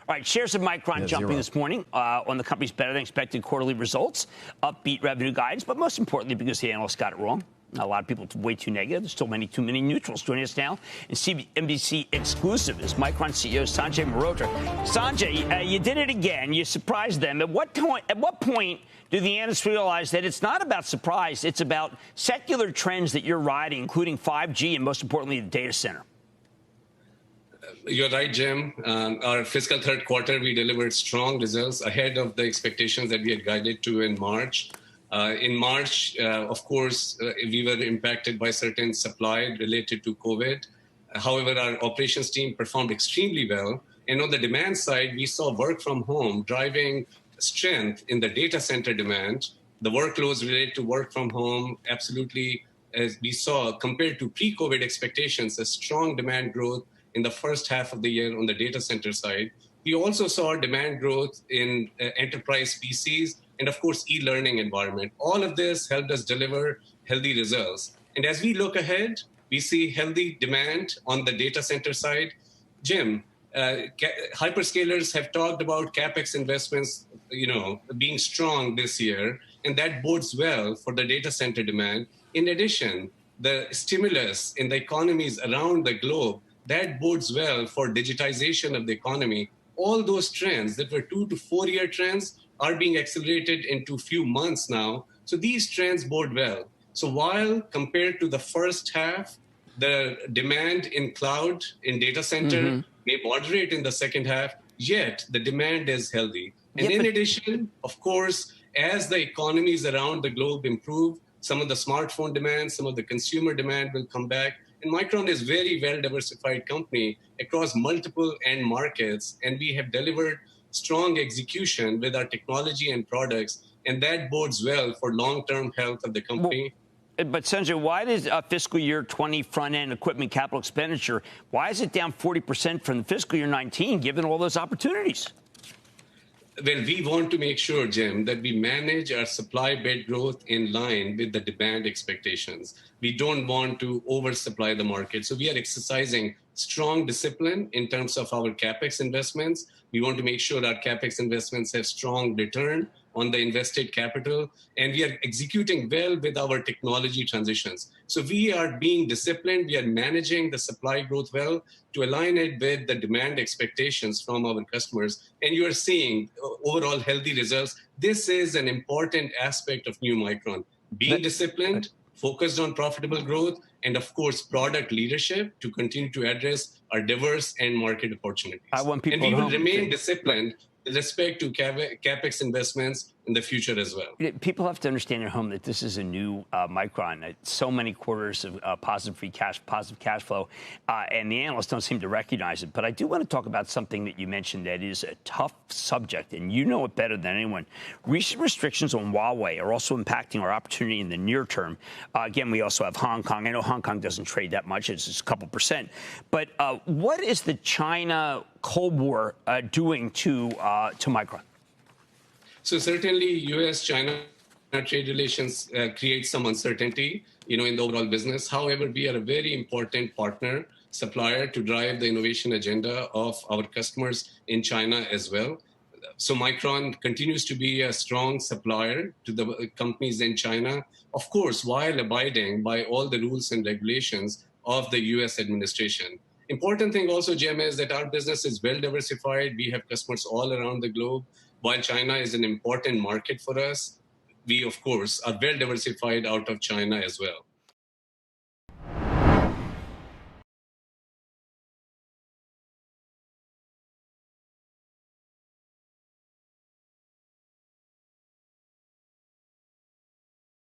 All right, shares of Micron jumping this morning on the company's better-than-expected quarterly results, upbeat revenue guidance, but most importantly because the analysts got it wrong. A lot of people are way too negative. There's still too many neutrals. Joining us now in CNBC exclusive is Micron CEO Sanjay Mehrotra. Sanjay, you did it again. You surprised them. At what point do the analysts realize that it's not about surprise, it's about secular trends that you're riding, including 5G and, most importantly, the data center? You're right, Jim. Our fiscal third quarter, we delivered strong results ahead of the expectations that we had guided to in March. In March, of course, we were impacted by certain supply related to COVID. However, our operations team performed extremely well. And on the demand side, we saw work from home driving strength in the data center demand. The workloads related to work from home, absolutely, as we saw, compared to pre-COVID expectations, a strong demand growth in the first half of the year on the data center side. We also saw demand growth in enterprise PCs and, of course, e-learning environment. All of this helped us deliver healthy results. And as we look ahead, we see healthy demand on the data center side. Jim, hyperscalers have talked about CapEx investments, being strong this year, and that bodes well for the data center demand. In addition, the stimulus in the economies around the globe, that bodes well for digitization of the economy. All those trends that were 2 to 4 year trends are being accelerated into a few months now. So these trends bode well. So while compared to the first half, the demand in cloud, in data center may moderate in the second half, yet the demand is healthy. And in addition, of course, as the economies around the globe improve, some of the smartphone demand, some of the consumer demand will come back. And Micron is a very well-diversified company across multiple end markets, and we have delivered strong execution with our technology and products, and that bodes well for long-term health of the company. But Sanjay, why does fiscal year 20 front-end equipment capital expenditure, why is it down 40% from the fiscal year 19, given all those opportunities? Well, we want to make sure, Jim, that we manage our supply bed growth in line with the demand expectations. We don't want to oversupply the market. So we are exercising strong discipline in terms of our CapEx investments. We want to make sure our CapEx investments have strong return on the invested capital, and we are executing well with our technology transitions. So we are being disciplined. We are managing the supply growth well to align it with the demand expectations from our customers. And you are seeing overall healthy results. This is an important aspect of new Micron. Being disciplined, focused on profitable growth, and of course, product leadership to continue to address our diverse end market opportunities. And we will remain disciplined with respect to CapEx investments in the future as well. People have to understand at home that this is a new Micron. So many quarters of positive cash flow, and the analysts don't seem to recognize it. But I do want to talk about something that you mentioned that is a tough subject, and you know it better than anyone. Recent restrictions on Huawei are also impacting our opportunity in the near term. Again, we also have Hong Kong. I know Hong Kong doesn't trade that much. It's just a couple percent. But what is the China Cold War doing to Micron? So certainly, U.S.-China trade relations create some uncertainty, in the overall business. However, we are a very important partner, supplier to drive the innovation agenda of our customers in China as well. So Micron continues to be a strong supplier to the companies in China, of course, while abiding by all the rules and regulations of the U.S. administration. Important thing also, Jim, is that our business is well diversified. We have customers all around the globe. While China is an important market for us, we, of course, are well diversified out of China as well.